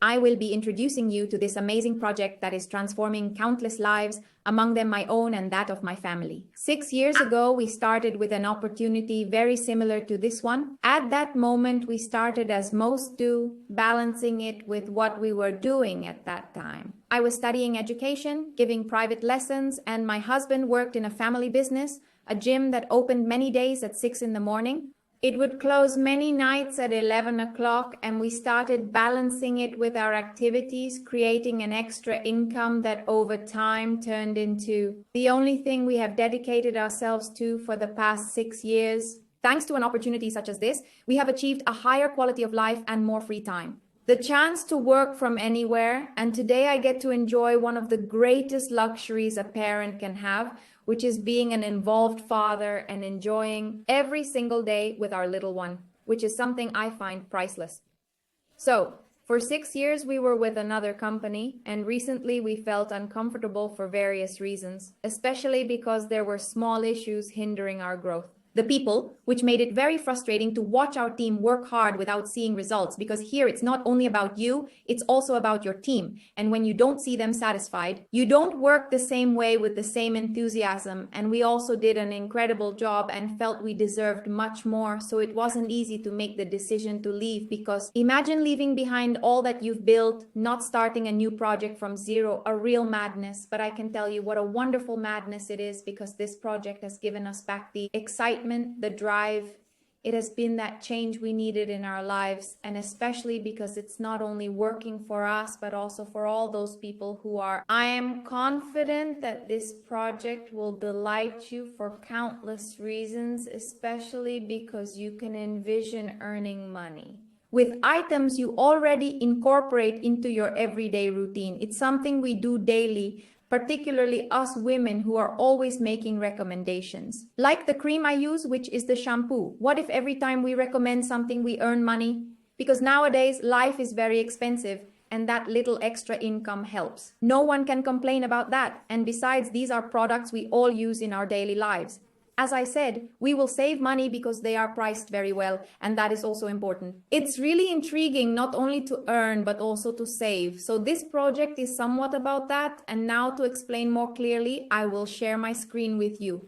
I will be introducing you to this amazing project that is transforming countless lives, among them my own and that of my family. 6 years ago, we started with an opportunity very similar to this one. At that moment, we started as most do, balancing it with what we were doing at that time. I was studying education, giving private lessons, and my husband worked in a family business, a gym that opened many days at 6 in the morning. It would close many nights at 11 o'clock, and we started balancing it with our activities, creating an extra income that over time turned into the only thing we have dedicated ourselves to for the past 6 years. Thanks to an opportunity such as this, we have achieved a higher quality of life and more free time. The chance to work from anywhere, and today I get to enjoy one of the greatest luxuries a parent can have, which is being an involved father and enjoying every single day with our little one, which is something I find priceless. So, for 6 years we were with another company, and recently we felt uncomfortable for various reasons, especially because there were small issues hindering our growth. The people, which made it very frustrating to watch our team work hard without seeing results, because here it's not only about you, it's also about your team. And when you don't see them satisfied, you don't work the same way with the same enthusiasm. And we also did an incredible job and felt we deserved much more. So it wasn't easy to make the decision to leave, because imagine leaving behind all that you've built, not starting a new project from zero, a real madness. But I can tell you what a wonderful madness it is, because this project has given us back the excitement, the drive. It has been that change we needed in our lives, and especially because it's not only working for us, but also for all those people who are. I am confident that this project will delight you for countless reasons, especially because you can envision earning money with items you already incorporate into your everyday routine. It's something we do daily, particularly us women who are always making recommendations. Like the cream I use, which is the shampoo. What if every time we recommend something we earn money? Because nowadays life is very expensive, and that little extra income helps. No one can complain about that. And besides, these are products we all use in our daily lives. As I said, we will save money because they are priced very well, and that is also important. It's really intriguing not only to earn, but also to save. So this project is somewhat about that, and now to explain more clearly, I will share my screen with you.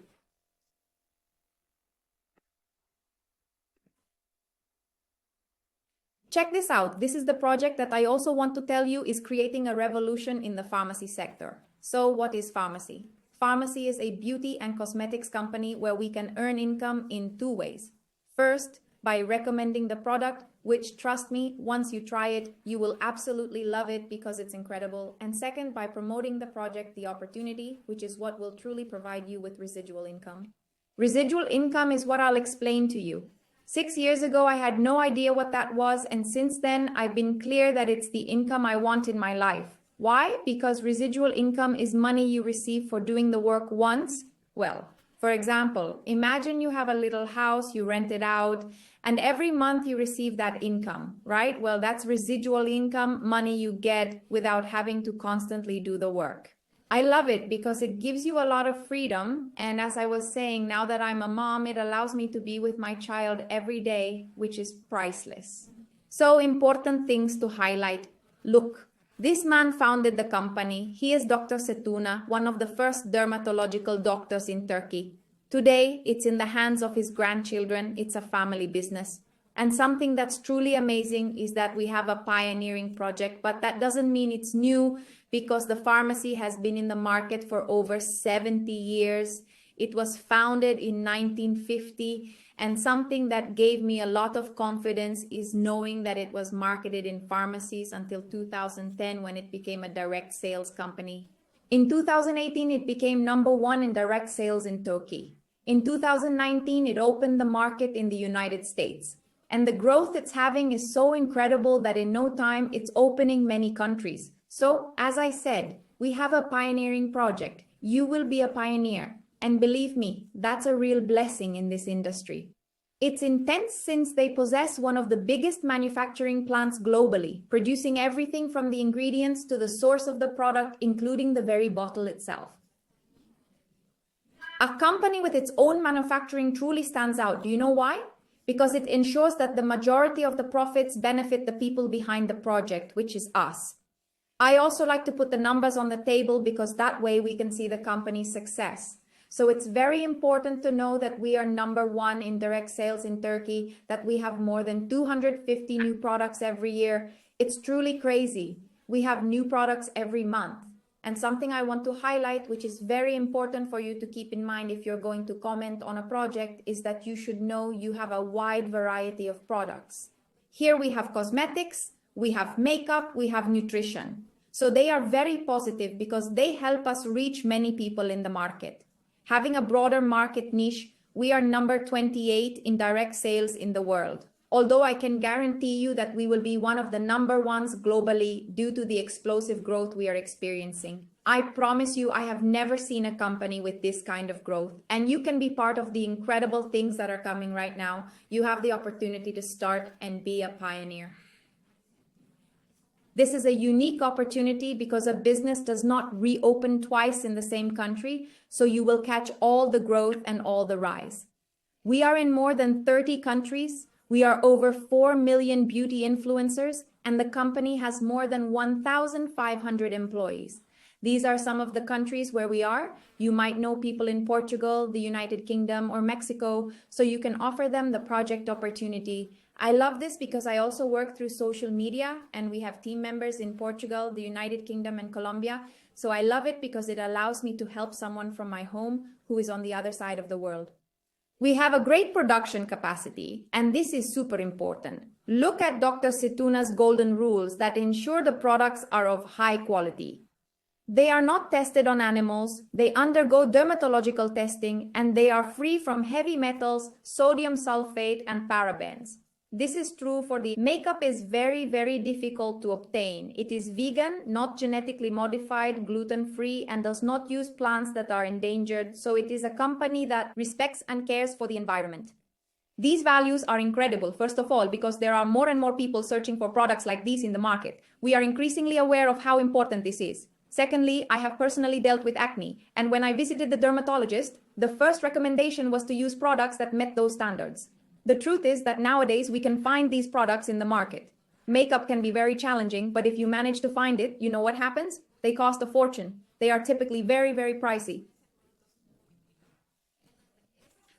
Check this out. This is the project that I also want to tell you is creating a revolution in the pharmacy sector. So what is Farmasi? Farmasi is a beauty and cosmetics company where we can earn income in 2 ways. First, by recommending the product, which, trust me, once you try it, you will absolutely love it because it's incredible. And second, by promoting the project, the opportunity, which is what will truly provide you with residual income. Residual income is what I'll explain to you. 6 years ago, I had no idea what that was, and since then, I've been clear that it's the income I want in my life. Why? Because residual income is money you receive for doing the work once. Well, for example, imagine you have a little house, you rent it out, and every month you receive that income, right? Well, that's residual income, money you get without having to constantly do the work. I love it because it gives you a lot of freedom. And as I was saying, now that I'm a mom, it allows me to be with my child every day, which is priceless. So important things to highlight. Look. This man founded the company. He is Dr. Setuna, one of the first dermatological doctors in Turkey. Today, it's in the hands of his grandchildren. It's a family business. And something that's truly amazing is that we have a pioneering project, but that doesn't mean it's new, because the pharmacy has been in the market for over 70 years. It was founded in 1950. And something that gave me a lot of confidence is knowing that it was marketed in pharmacies until 2010, when it became a direct sales company. In 2018, it became #1 in direct sales in Turkey. In 2019, it opened the market in the United States. And the growth it's having is so incredible that in no time, it's opening many countries. So, as I said, we have a pioneering project. You will be a pioneer. And believe me, that's a real blessing in this industry. It's intense since they possess one of the biggest manufacturing plants globally, producing everything from the ingredients to the source of the product, including the very bottle itself. A company with its own manufacturing truly stands out. Do you know why? because it ensures that the majority of the profits benefit the people behind the project, which is us. I also like to put the numbers on the table because that way we can see the company's success. So it's very important to know that we are number one in direct sales in Turkey, that we have more than 250 new products every year. It's truly crazy. We have new products every month. And something I want to highlight, which is very important for you to keep in mind if you're going to comment on a project, is that you should know you have a wide variety of products. Here we have cosmetics, we have makeup, we have nutrition. So they are very positive because they help us reach many people in the market. Having a broader market niche, we are number 28 in direct sales in the world. Although I can guarantee you that we will be one of the number ones globally due to the explosive growth we are experiencing. I promise you, I have never seen a company with this kind of growth, and you can be part of the incredible things that are coming right now. You have the opportunity to start and be a pioneer. This is a unique opportunity because a business does not reopen twice in the same country, so you will catch all the growth and all the rise. We are in more than 30 countries. We are over 4 million beauty influencers, and the company has more than 1,500 employees. These are some of the countries where we are. You might know people in Portugal, the United Kingdom, or Mexico, so you can offer them the project opportunity. I love this because I also work through social media, and we have team members in Portugal, the United Kingdom, and Colombia. So I love it because it allows me to help someone from my home who is on the other side of the world. We have a great production capacity, and this is super important. Look at Dr. Situna's golden rules that ensure the products are of high quality. They are not tested on animals, they undergo dermatological testing, and they are free from heavy metals, sodium sulfate, and parabens. This is true for the makeup is very, very difficult to obtain. It is vegan, not genetically modified, gluten-free, and does not use plants that are endangered. So it is a company that respects and cares for the environment. These values are incredible, first of all, because there are more and more people searching for products like these in the market. We are increasingly aware of how important this is. Secondly, I have personally dealt with acne, and when I visited the dermatologist, the first recommendation was to use products that met those standards. The truth is that nowadays we can find these products in the market. Makeup can be very challenging, but if you manage to find it, you know what happens? They cost a fortune. They are typically very, very pricey.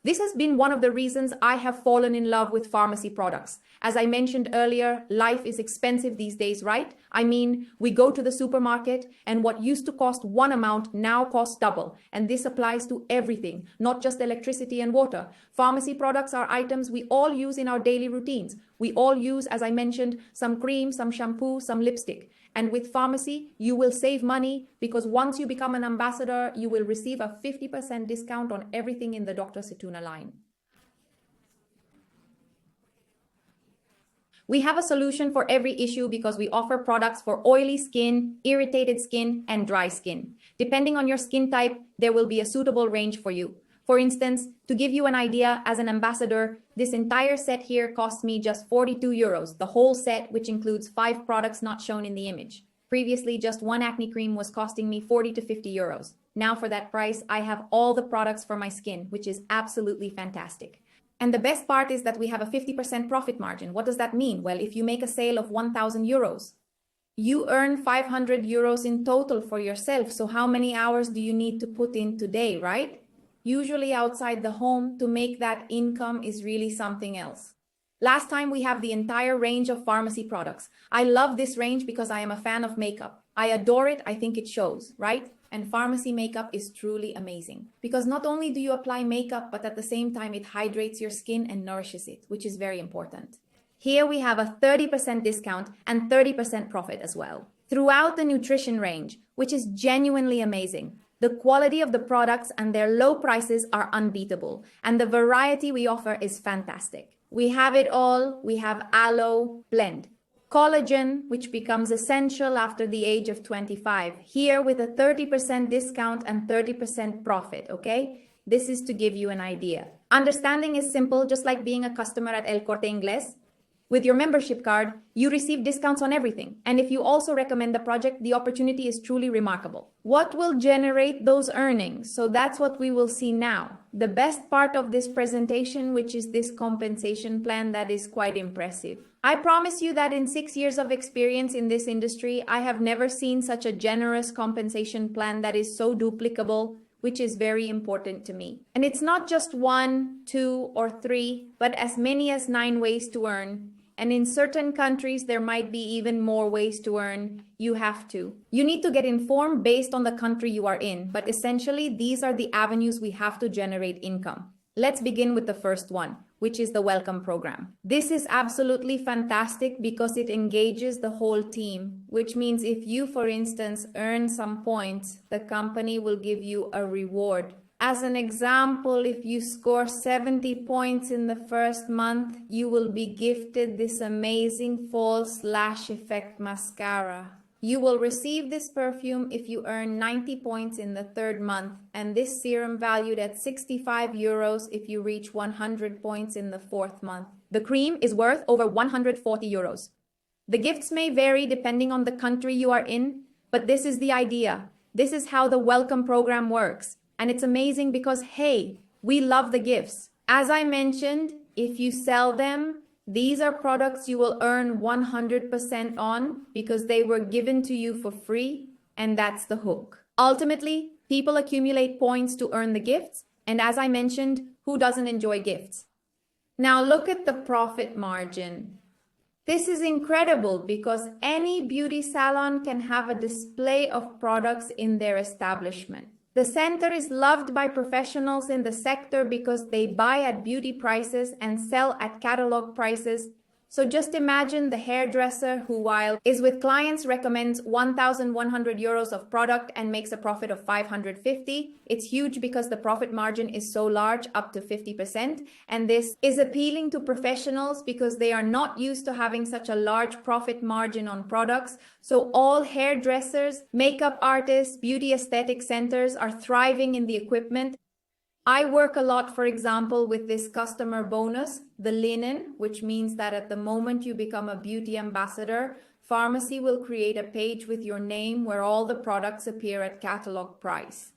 This has been one of the reasons I have fallen in love with Farmasi products. As I mentioned earlier, life is expensive these days, right? I mean, we go to the supermarket and what used to cost one amount now costs double. And this applies to everything, not just electricity and water. Farmasi products are items we all use in our daily routines. We all use, as I mentioned, some cream, some shampoo, some lipstick. And with Farmasi, you will save money because once you become an ambassador, you will receive a 50% discount on everything in the Dr. Situna line. We have a solution for every issue because we offer products for oily skin, irritated skin, and dry skin. Depending on your skin type, there will be a suitable range for you. For instance, to give you an idea, as an ambassador, this entire set here costs me just 42 euros, the whole set, which includes 5 products not shown in the image. Previously, just one acne cream was costing me 40 to 50 euros. Now for that price, I have all the products for my skin, which is absolutely fantastic. And the best part is that we have a 50% profit margin. What does that mean? Well, if you make a sale of 1,000 euros, you earn 500 euros in total for yourself. So how many hours do you need to put in today, right? Usually outside the home to make that income is really something else. Last time we have the entire range of Farmasi products. I love this range because I am a fan of makeup. I adore it. I think it shows, right? And Farmasi makeup is truly amazing because not only do you apply makeup, but at the same time it hydrates your skin and nourishes it, which is very important. Here we have a 30% discount and 30% profit as well. Throughout the nutrition range, which is genuinely amazing. The quality of the products and their low prices are unbeatable, and the variety we offer is fantastic. We have it all. We have aloe blend, collagen, which becomes essential after the age of 25, here with a 30% discount and 30% profit, okay? This is to give you an idea. Understanding is simple, just like being a customer at El Corte Inglés. With your membership card, you receive discounts on everything. And if you also recommend the project, the opportunity is truly remarkable. What will generate those earnings? So that's what we will see now. The best part of this presentation, which is this compensation plan that is quite impressive. I promise you that in 6 years of experience in this industry, I have never seen such a generous compensation plan that is so duplicable, which is very important to me. And it's not just 1, 2, or 3, but as many as 9 ways to earn. And in certain countries, there might be even more ways to earn. You have to. You need to get informed based on the country you are in. But essentially, these are the avenues we have to generate income. Let's begin with the first one, which is the welcome program. This is absolutely fantastic because it engages the whole team, which means if you, for instance, earn some points, the company will give you a reward. As an example, if you score 70 points in the first month, you will be gifted this amazing false lash effect mascara. You will receive this perfume if you earn 90 points in the third month, and this serum valued at 65 euros if you reach 100 points in the fourth month. The cream is worth over 140 euros. The gifts may vary depending on the country you are in, but this is the idea. This is how the welcome program works. And it's amazing because, hey, we love the gifts. As I mentioned, if you sell them, these are products you will earn 100% on because they were given to you for free, and that's the hook. Ultimately, people accumulate points to earn the gifts, and as I mentioned, who doesn't enjoy gifts? Now look at the profit margin. This is incredible because any beauty salon can have a display of products in their establishment. The center is loved by professionals in the sector because they buy at beauty prices and sell at catalog prices. So just imagine the hairdresser who, while is with clients, recommends 1,100 euros of product and makes a profit of 550. It's huge because the profit margin is so large, up to 50%. And this is appealing to professionals because they are not used to having such a large profit margin on products. So all hairdressers, makeup artists, beauty aesthetic centers are thriving in the equipment. I work a lot, for example, with this customer bonus, the linen, which means that at the moment you become a beauty ambassador, Farmasi will create a page with your name where all the products appear at catalog price.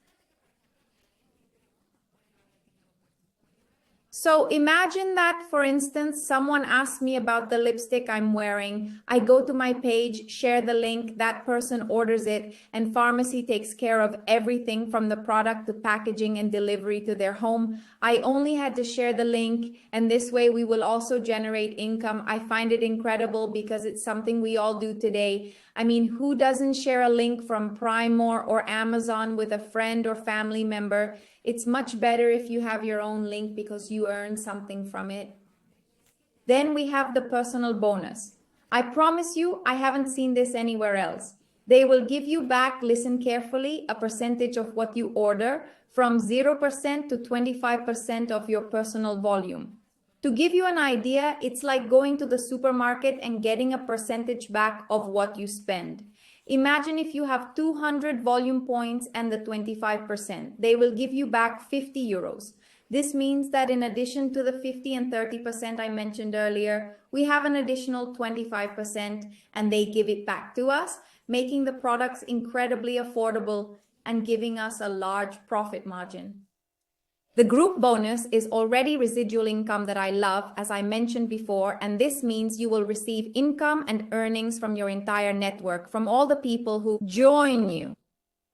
So imagine that, for instance, someone asks me about the lipstick I'm wearing. I go to my page, share the link, that person orders it, and Farmasi takes care of everything from the product to packaging and delivery to their home. I only had to share the link, and this way we will also generate income. I find it incredible because it's something we all do today. I mean, who doesn't share a link from Primor or Amazon with a friend or family member? It's much better if you have your own link because you earn something from it. Then we have the personal bonus. I promise you, I haven't seen this anywhere else. They will give you back, listen carefully, a percentage of what you order from 0% to 25% of your personal volume. To give you an idea, it's like going to the supermarket and getting a percentage back of what you spend. Imagine if you have 200 volume points and the 25%. They will give you back 50 euros. This means that in addition to the 50 and 30% I mentioned earlier, we have an additional 25% and they give it back to us, making the products incredibly affordable and giving us a large profit margin. The group bonus is already residual income that I love, as I mentioned before, and this means you will receive income and earnings from your entire network, from all the people who join you.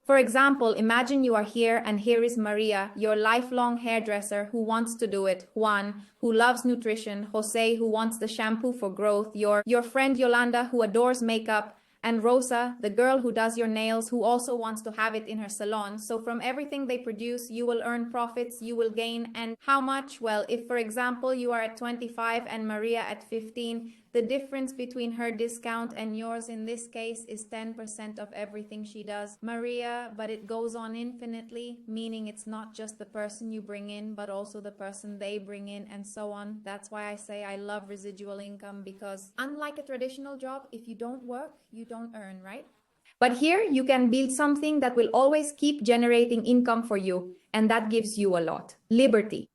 For example, imagine you are here and here is Maria, your lifelong hairdresser who wants to do it, Juan, who loves nutrition, Jose, who wants the shampoo for growth, your friend Yolanda, who adores makeup, and Rosa, the girl who does your nails, who also wants to have it in her salon. So from everything they produce, you will earn profits, you will gain. And how much? Well, if for example, you are at 25 and Maria at 15, the difference between her discount and yours in this case is 10% of everything she does. Maria, but it goes on infinitely, meaning it's not just the person you bring in, but also the person they bring in and so on. That's why I say I love residual income, because unlike a traditional job, if you don't work, you don't earn, right? But here you can build something that will always keep generating income for you, and that gives you a lot. Liberty.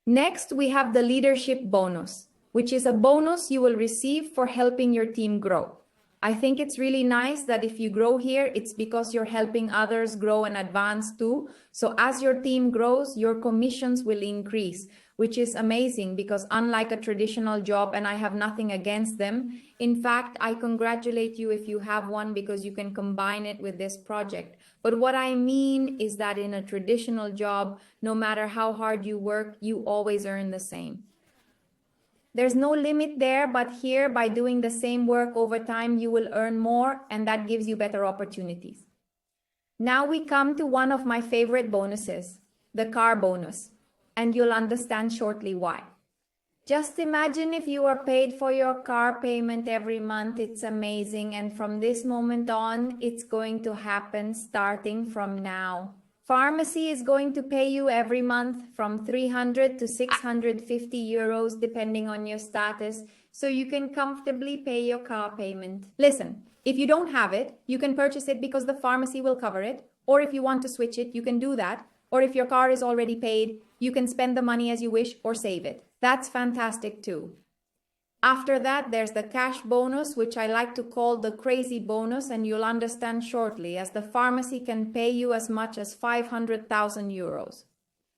Next, we have the leadership bonus. which is a bonus you will receive for helping your team grow. I think it's really nice that if you grow here, it's because you're helping others grow and advance too. So as your team grows, your commissions will increase, which is amazing because unlike a traditional job, and I have nothing against them, in fact, I congratulate you if you have one because you can combine it with this project. But what I mean is that in a traditional job, no matter how hard you work, you always earn the same. There's no limit there, but here by doing the same work over time, you will earn more and that gives you better opportunities. Now we come to one of my favorite bonuses, the car bonus, and you'll understand shortly why. Just imagine if you are paid for your car payment every month. It's amazing. And from this moment on, it's going to happen starting from now. Farmasi is going to pay you every month from 300 to 650 euros depending on your status, so you can comfortably pay your car payment. Listen, if you don't have it, you can purchase it because the pharmacy will cover it, or if you want to switch it, you can do that, or if your car is already paid, you can spend the money as you wish or save it. That's fantastic too. After that, there's the cash bonus, which I like to call the crazy bonus, and you'll understand shortly, as the pharmacy can pay you as much as 500,000 euros.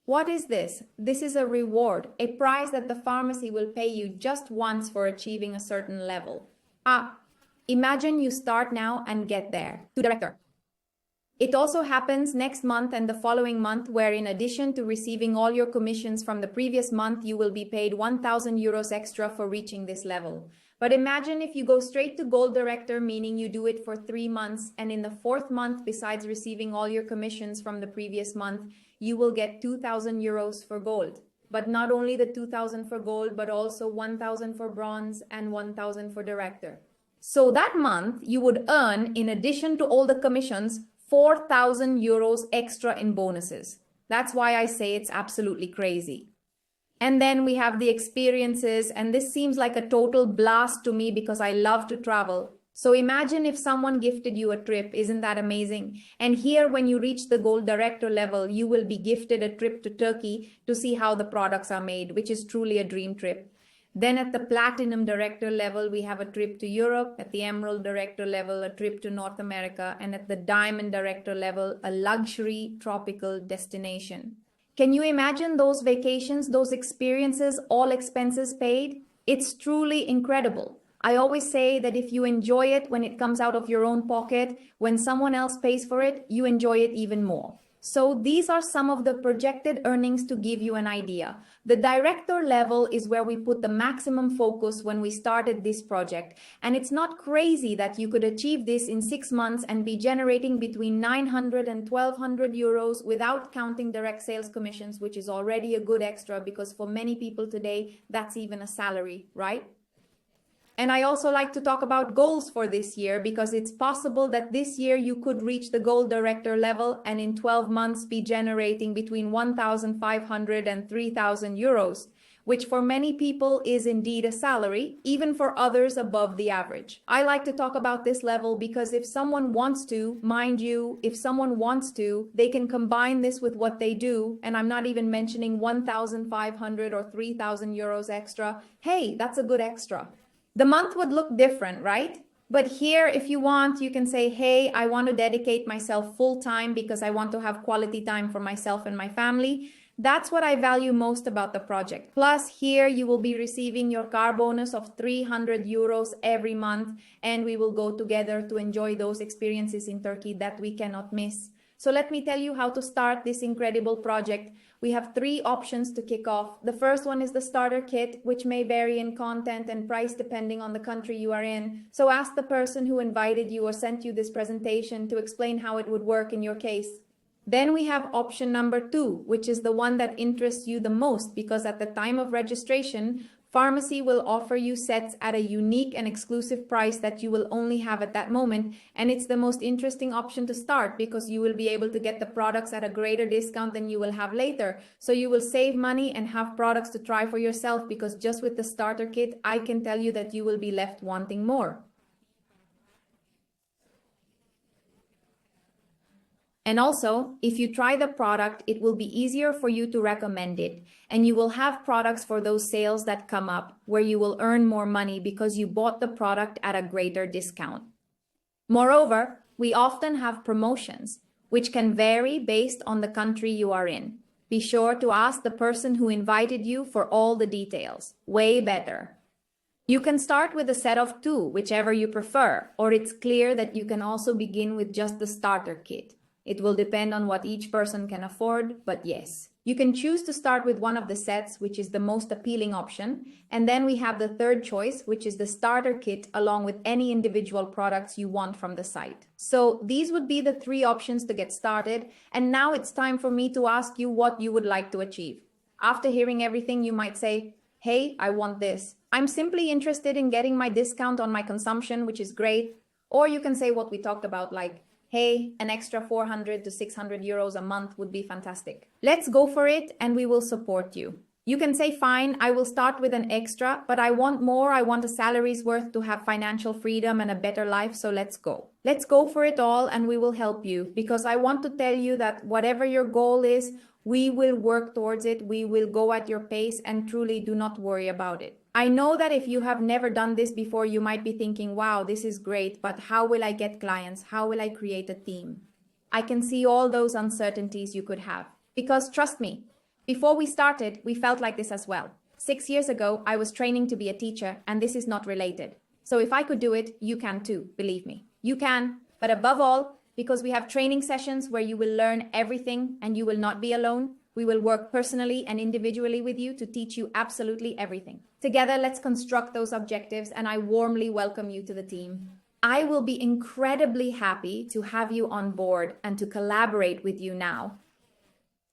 What is this? This is a reward, a prize that the pharmacy will pay you just once for achieving a certain level. Imagine you start now and get there, to director. It also happens next month and the following month, where in addition to receiving all your commissions from the previous month, you will be paid 1,000 euros extra for reaching this level. But imagine if you go straight to Gold Director, meaning you do it for 3 months, and in the 4th month, besides receiving all your commissions from the previous month, you will get 2,000 euros for gold. But not only the 2,000 for gold, but also 1,000 for bronze and 1,000 for director. So that month, you would earn, in addition to all the commissions, 4,000 euros extra in bonuses. That's why I say it's absolutely crazy. And then we have the experiences, and this seems like a total blast to me because I love to travel. So imagine if someone gifted you a trip. Isn't that amazing? And here, when you reach the Gold Director level, you will be gifted a trip to Turkey to see how the products are made, which is truly a dream trip. Then at the Platinum Director level, we have a trip to Europe. At the Emerald Director level, a trip to North America. And at the Diamond Director level, a luxury tropical destination. Can you imagine those vacations, those experiences, all expenses paid? It's truly incredible. I always say that if you enjoy it when it comes out of your own pocket, when someone else pays for it, you enjoy it even more. So these are some of the projected earnings to give you an idea. The director level is where we put the maximum focus when we started this project. And it's not crazy that you could achieve this in 6 months and be generating between 900 and 1,200 euros without counting direct sales commissions, which is already a good extra because for many people today, that's even a salary, right? And I also like to talk about goals for this year because it's possible that this year you could reach the Gold Director level and in 12 months be generating between 1,500 and 3,000 euros, which for many people is indeed a salary, even for others above the average. I like to talk about this level because if someone wants to, mind you, if someone wants to, they can combine this with what they do, and I'm not even mentioning 1,500 or 3,000 euros extra. Hey, that's a good extra. The month would look different, right? But here, if you want, you can say, hey, I want to dedicate myself full time because I want to have quality time for myself and my family. That's what I value most about the project. Plus, here you will be receiving your car bonus of 300 euros every month, and we will go together to enjoy those experiences in Turkey that we cannot miss. So let me tell you how to start this incredible project. We have 3 options to kick off. The first one is the starter kit, which may vary in content and price depending on the country you are in. So ask the person who invited you or sent you this presentation to explain how it would work in your case. Then we have option number 2, which is the one that interests you the most because at the time of registration, Farmasi will offer you sets at a unique and exclusive price that you will only have at that moment, and it's the most interesting option to start because you will be able to get the products at a greater discount than you will have later. So you will save money and have products to try for yourself because just with the starter kit, I can tell you that you will be left wanting more. And also, if you try the product, it will be easier for you to recommend it, and you will have products for those sales that come up where you will earn more money because you bought the product at a greater discount. Moreover, we often have promotions, which can vary based on the country you are in. Be sure to ask the person who invited you for all the details. Way better. You can start with a set of 2, whichever you prefer, or it's clear that you can also begin with just the starter kit. It will depend on what each person can afford, but yes. You can choose to start with one of the sets, which is the most appealing option, and then we have the third choice, which is the starter kit along with any individual products you want from the site. So these would be the 3 options to get started, and now it's time for me to ask you what you would like to achieve. After hearing everything, you might say, hey, I want this. I'm simply interested in getting my discount on my consumption, which is great. Or you can say what we talked about, like, hey, an extra 400 to 600 euros a month would be fantastic. Let's go for it and we will support you. You can say, fine, I will start with an extra, but I want more. I want a salary's worth to have financial freedom and a better life, so let's go. Let's go for it all and we will help you, because I want to tell you that whatever your goal is, we will work towards it. We will go at your pace, and truly do not worry about it. I know that if you have never done this before, you might be thinking, wow, this is great, but how will I get clients? How will I create a team? I can see all those uncertainties you could have. Because trust me, before we started, we felt like this as well. 6 years ago, I was training to be a teacher, and this is not related. So if I could do it, you can too, believe me. You can, but above all, because we have training sessions where you will learn everything and you will not be alone. We will work personally and individually with you to teach you absolutely everything. Together, let's construct those objectives, and I warmly welcome you to the team. I will be incredibly happy to have you on board and to collaborate with you now.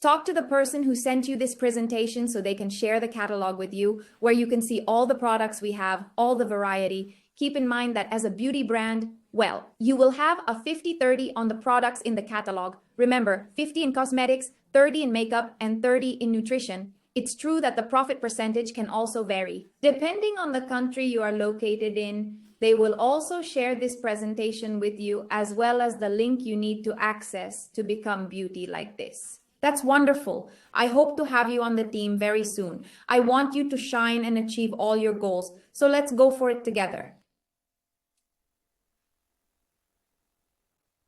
Talk to the person who sent you this presentation so they can share the catalog with you, where you can see all the products we have, all the variety. Keep in mind that as a beauty brand, well, you will have a 50-30 on the products in the catalog. Remember, 50 in cosmetics, 30 in makeup, and 30 in nutrition. It's true that the profit percentage can also vary. Depending on the country you are located in, they will also share this presentation with you, as well as the link you need to access to become beauty like this. That's wonderful. I hope to have you on the team very soon. I want you to shine and achieve all your goals. So let's go for it together.